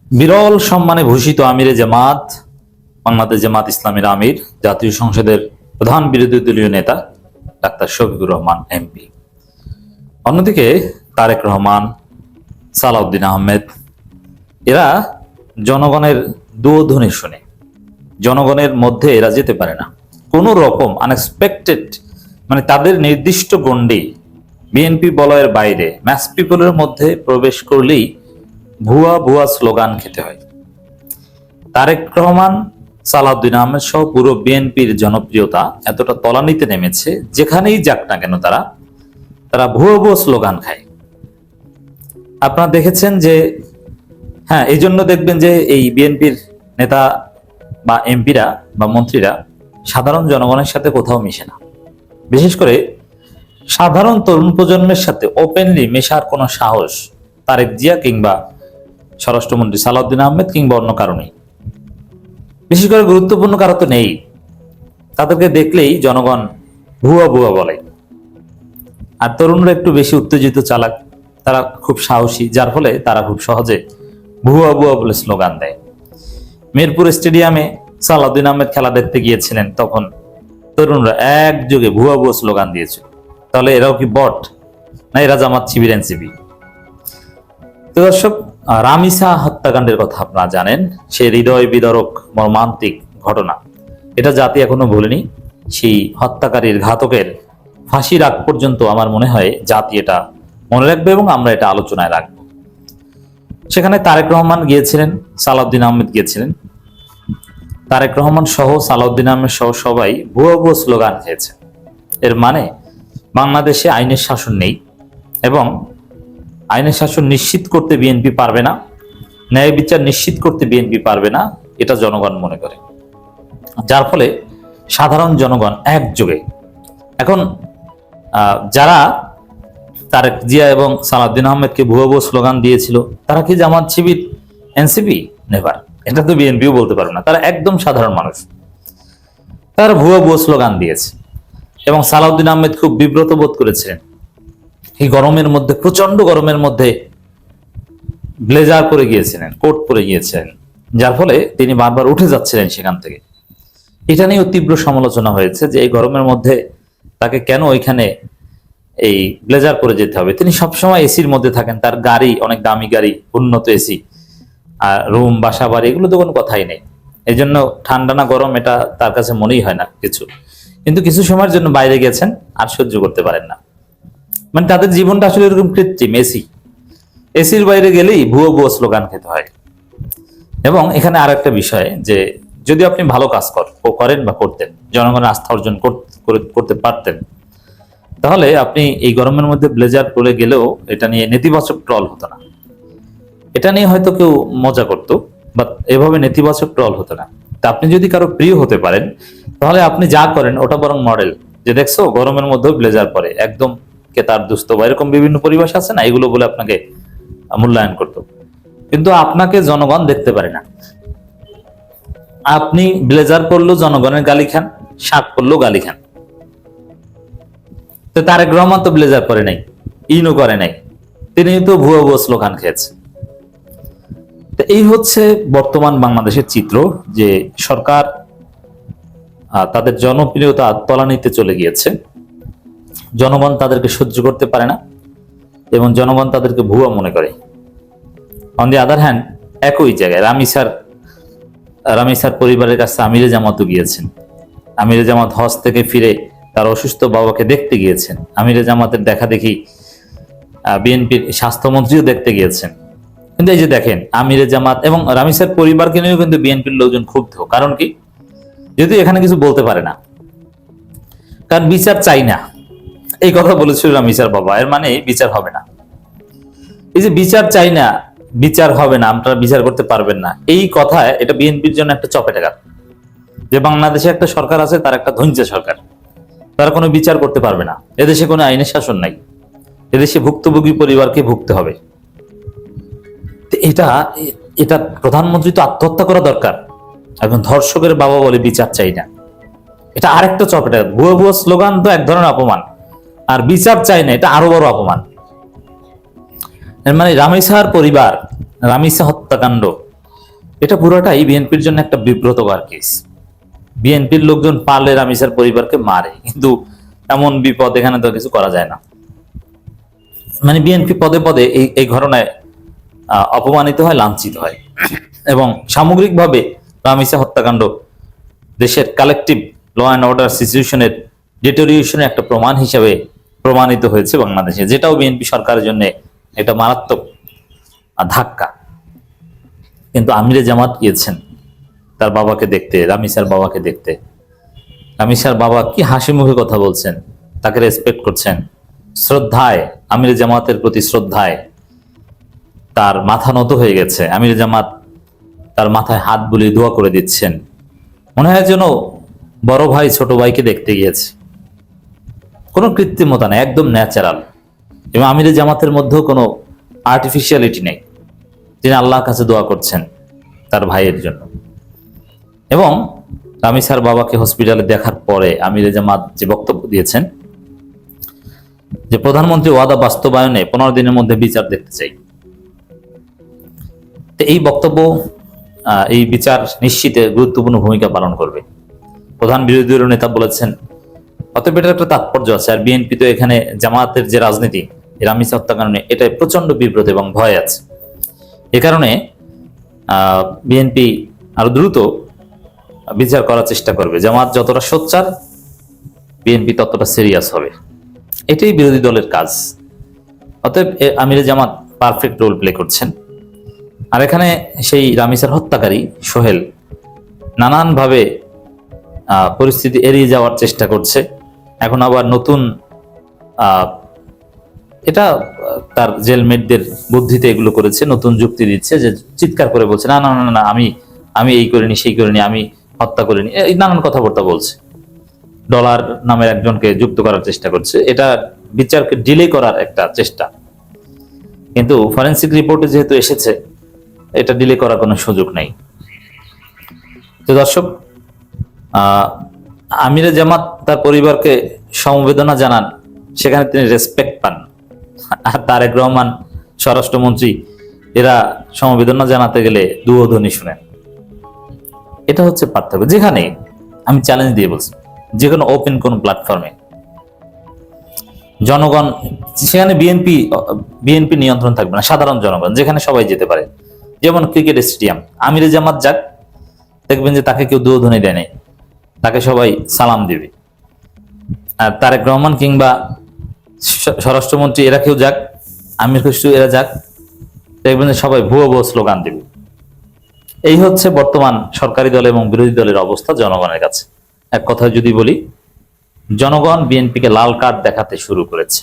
বিরল সম্মানে ভূষিত আমিরে জামাত, বাংলাদেশ জামাত ইসলামীর আমির, জাতীয় সংসদের প্রধান বিরোধী দলীয় নেতা ডাক্তার শফিকুর রহমান এমপি। অন্যদিকে তারেক রহমান, সালাউদ্দিন আহমেদ, এরা জনগণের দুধ্বনি শুনে জনগণের মধ্যে এরা যেতে পারে না। কোনো রকম আনএক্সপেক্টেড, মানে তাদের নির্দিষ্ট গণ্ডি বিএনপি বলয়ের বাইরে ম্যাস পিপলের মধ্যে প্রবেশ করলেই ভুয়া ভুয়া স্লোগান খেতে হয়। তারেক রহমান, সালাউদ্দিন আহমেদ সহ পুরো বিএনপির জনপ্রিয়তা এতটা তলানিতে নেমেছে, যেখানেই যাক না কেন তারা ভুয়া ভুয়া স্লোগান খায়। আপনারা দেখেছেন যে এই জন্য দেখবেন যে এই বিএনপির নেতা বা এমপিরা বা মন্ত্রীরা সাধারণ জনগণের সাথে কোথাও মিশে না। বিশেষ করে সাধারণ তরুণ প্রজন্মের সাথে ওপেনলি মেশার কোনো সাহস তারেক জিয়া কিংবা স্বরাষ্ট্রমন্ত্রী সালাউদ্দিন আহমেদ কিংবা অন্য কারণেই, বিশেষ করে গুরুত্বপূর্ণ কারো তো নেই। তাদেরকে দেখলেই জনগণ ভুয়া ভুয়া বলে। আর তরুণরা একটু বেশি উত্তেজিত, চালাক, তারা খুব সাহসী, যার ফলে তারা খুব সহজে ভুয়া ভুয়া বলে স্লোগান দেয়। মিরপুর স্টেডিয়ামে সালাউদ্দিন আহমেদ খেলা দেখতে গিয়েছিলেন, তখন তরুণরা একযোগে ভুয়া ভুয়া স্লোগান দিয়েছিল। তাহলে এরাও কি বট, না এরা জামাত শিবির এনসিপি? তো দর্শক, রামিসা হত্যাকাণ্ডের কথা আপনারা জানেন, সে হৃদয় বিদারক মর্মান্তিক ঘটনা। এটা জাতি এখনো ভুলেনি। সেই হত্যাকারীর, ঘাতকের ফাঁসির আগ পর্যন্ত আমার মনে হয় জাতি এটা মনে রাখবে এবং আমরা এটা আলোচনায় রাখবো। সেখানে তারেক রহমান গিয়েছিলেন, সালাউদ্দিন আহমেদ গিয়েছিলেন। তারেক রহমান সহ সালাউদ্দিন আহমেদ সহ সবাই ভুয়া ভুয়া স্লোগান খেয়েছে। এর মানে বাংলাদেশে আইনের শাসন নেই এবং আইনের শাসন নিশ্চিত করতে বিএনপি পারবে না, ন্যায় বিচার নিশ্চিত করতে বিএনপি পারবে না, এটা জনগণ মনে করে। যার ফলে সাধারণ জনগণ একযোগে এখন যারা তারেক জিয়া এবং সালাউদ্দিন আহমেদকে ভুয়া ভুয়া স্লোগান দিয়েছিল, তারা কি জামাত শিবির এনসিপি? নেভার। এটা তো বিএনপিও বলতে পারবে না। তারা একদম সাধারণ মানুষ, তারা ভুয়া ভুয়া স্লোগান দিয়েছে এবং সালাউদ্দিন আহমেদ খুব বিব্রত বোধ করেছিলেন। এই গরমের মধ্যে, প্রচন্ড গরমের মধ্যে ব্লেজার পরে গিয়েছিলেন, কোট পরে গিয়েছিলেন, যার ফলে তিনি বারবার উঠে যাচ্ছিলেন সেখান থেকে। এটা নিয়েও তীব্র সমালোচনা হয়েছে যে এই গরমের মধ্যে তাকে কেন ওইখানে এই ব্লেজার পরে যেতে হবে। তিনি সবসময় এসির মধ্যে থাকেন, তার গাড়ি অনেক দামি গাড়ি, উন্নত এসি, আর রুম, বাসা বাড়ি, এগুলো তো কোনো কথাই নেই। এই জন্য ঠান্ডা না গরম এটা তার কাছে মনেই হয় না কিছু। কিন্তু কিছু সময়ের জন্য বাইরে গেছেন, আর সহ্য করতে পারেন না। মানে তাদের জীবনটা আসলে এরকম কৃত্রিম। এসির বাইরে গেলেই ভুয়ো ভুয়ো স্লোগান খেতে হয়। এবং এখানে আর একটা বিষয়, যে যদি আপনি ভালো কাজ করেন বা করতেন, জনগণের আস্থা অর্জন করতে পারতেন, তাহলে আপনি এই গরমের মধ্যে ব্লেজার পরে গেলেও এটা নিয়ে নেতিবাচক ট্রল হতো না। এটা নিয়ে হয়তো কেউ মজা করতো, বাট এভাবে নেতিবাচক ট্রল হতো না। তা আপনি যদি কারো প্রিয় হতে পারেন, তাহলে আপনি যা করেন ওটা বরং মডেল, যে দেখছো গরমের মধ্যেও ব্লেজার পরে, একদম কে তার দুস্থ বা এরকম বিভিন্ন পরিবেশ আছে না, এগুলো বলে আপনাকে মূল্যায়ন করতো। কিন্তু আপনাকে জনগণ দেখতে পারে না। আপনি ব্লেজার পরলেও জনগণের গালি খান, শার্ট পরলেও গালি খান। তো তারেক রহমান তো ব্লেজার পরে নাই, ইনও করে নাই, তিনি তো ভুয়া ভুয়া স্লোগান খেয়েছে। তো এই হচ্ছে বর্তমান বাংলাদেশের চিত্র, যে সরকার তাদের জনপ্রিয়তা তলানিতে চলে গিয়েছে। জনগণ তাদেরকে সহ্য করতে পারে না এবং জনগণ তাদেরকে ভুয়া মনে করে। অন দি আদার হ্যান্ড, একই জায়গায় রামিসার পরিবারের কাছে আমিরে জামাতও গিয়েছেন। আমিরে জামাত হজ থেকে ফিরে তার অসুস্থ বাবাকে দেখতে গিয়েছেন। আমিরে জামাতের দেখা দেখি বিএনপির স্বাস্থ্যমন্ত্রীও দেখতে গিয়েছেন। কিন্তু এই যে দেখেন, আমিরে জামাত এবং রামিসার পরিবারকে নিয়েও কিন্তু বিএনপির লোকজন ক্ষুব্ধ। কারণ কি? যদি এখানে কিছু বলতে পারে না, কারণ বিচার চাই না, এই কথা বলেছিল রামিসার বাবা। এর মানে বিচার হবে না। এই যে বিচার চাই না, বিচার হবে না, আপনারা বিচার করতে পারবেন না, এই কথায় এটা বিএনপির জন্য একটা চপেটাঘাত। যে বাংলাদেশে একটা সরকার আছে, তার একটা ধৈর্য সরকার, তারা কোনো বিচার করতে পারবে না। এদেশে কোনো আইনের শাসন নাই, এদেশে ভুক্তভোগী পরিবারকে ভুগতে হবে। এটা প্রধানমন্ত্রী তো আত্মহত্যা করা দরকার। এখন ধর্ষকের বাবা বলে বিচার চাই না, এটা আরেকটা চপেটাঘাত। ভুয়া ভুয়া স্লোগান তো এক ধরনের অপমান, আর বিচার চাই না এটা আরো বড় অপমান। মানে রামিসার পরিবার, রামিসা হত্যাকাণ্ড, এটা পুরোটাই বিএনপির জন্য একটা বিব্রতকর কেস। বিএনপির লোকজন পারলে রামিসার পরিবারকে মারে, কিন্তু এমন বিপদ এখানে তো কিছু করা যায় না। মানে বিএনপি পদে পদে এই ঘটনায় অপমানিত হয়, লাঞ্ছিত হয়, এবং সামগ্রিকভাবে রামিসা হত্যাকাণ্ড দেশের কালেকটিভ ল অ্যান্ড অর্ডার সিচুয়েশনের ডিটোরিয়েশনের একটা প্রমাণ হিসেবে প্রমাণিত হয়েছে বাংলাদেশে, যেটাও বিএনপি সরকারের জন্য একটা মারাত্মক ধাক্কা। কিন্তু আমিরে জামাত গিয়েছেন তার বাবাকে দেখতে, রামিসার বাবাকে দেখতে। রামিসার বাবা কি হাসি মুখে কথা বলছেন, তাকে রেসপেক্ট করছেন, শ্রদ্ধায়, আমিরে জামাতের প্রতি শ্রদ্ধায় তার মাথা নত হয়ে গেছে। আমিরে জামাত তার মাথায় হাত বুলিয়ে দোয়া করে দিচ্ছেন, মনে হয় যেন বড় ভাই ছোট ভাইকে দেখতে গিয়েছে। কোনো কৃত্রিমতা নেই, একদম ন্যাচারাল। এবং আমিরে জামাতের মধ্যেও কোনো আর্টিফিশিয়ালিটি নেই। তিনি আল্লাহর কাছে দোয়া করছেন তার ভাইয়ের জন্য। এবং রামিসার বাবাকে হসপিটালে দেখার পরে আমিরে জামাত যে বক্তব্য দিয়েছেন যে প্রধানমন্ত্রী ওয়াদা বাস্তবায়নে 15 দিনের মধ্যে বিচার দেখতে চাই। তো এই বক্তব্য এই বিচার নিশ্চিতে গুরুত্বপূর্ণ ভূমিকা পালন করবে। প্রধান বিরোধী দলীয় নেতা বলেছেন, অতএব এটার একটা তাৎপর্য আছে। আর বিএনপি তো এখানে জামাতের যে রাজনীতি, রামিসা হত্যাকাণ্ডে এটাই প্রচন্ড বিব্রত এবং ভয় আছে। এ কারণে বিএনপি আরো দ্রুত বিচার করার চেষ্টা করবে। জামাত যতটা সোচ্চার, বিএনপি ততটা সিরিয়াস হবে। এটাই বিরোধী দলের কাজ। অতএব আমিরে জামাত পারফেক্ট রোল প্লে করছেন। আর এখানে সেই রামিসার হত্যাকারী সোহেল নানানভাবে পরিস্থিতি এড়িয়ে যাওয়ার চেষ্টা করছে। এখন আবার নতুন এটা তার জেলমেটদের বুদ্ধিতে এগুলো করেছে, নতুন যুক্তি দিচ্ছে, যে চিৎকার করে বলছে না না না না, আমি এই করিনি, সেই করিনি, আমি হত্যা করিনি, এই নানান কথাবার্তা বলছে। ডলার নামের একজনকে যুক্ত করার চেষ্টা করছে। এটা বিচারকে ডিলে করার একটা চেষ্টা, কিন্তু ফরেন্সিক রিপোর্টে যেহেতু এসেছে, এটা ডিলে করার কোনো সুযোগ নেই। তো দর্শক, আমিরে জামাত তার পরিবারকে সমবেদনা জানান, সেখানে তিনি রেসপেক্ট পান। আর তারেক রহমান স্বরাষ্ট্রমন্ত্রী এরা সমবেদনা জানাতে গেলে দুয়োধ্বনি শুনেন। এটা হচ্ছে পার্থক্য। যেখানে আমি চ্যালেঞ্জ দিয়ে বলছি, যে কোনো ওপেন কোন প্ল্যাটফর্মে জনগণ, সেখানে বিএনপি নিয়ন্ত্রণ থাকবে না, সাধারণ জনগণ যেখানে সবাই যেতে পারে। যেমন ক্রিকেট স্টেডিয়াম, আমিরে জামাত যাক, দেখবেন যে তাকে কেউ দুয়োধ্বনি দেয় নাই, তাকে সবাই সালাম দিবে। আর তারেক রহমান কিংবা স্বরাষ্ট্রমন্ত্রী এরা কেউ যাক, আমির খুশরু এরা যাক, দেখবেন যে সবাই ভুয়ো ভুয়ো স্লোগান দিবে। এই হচ্ছে বর্তমান সরকারি দল এবং বিরোধী দলের অবস্থা জনগণের কাছে। এক কথায় যদি বলি, জনগণ বিএনপিকে লাল কার্ড দেখাতে শুরু করেছে।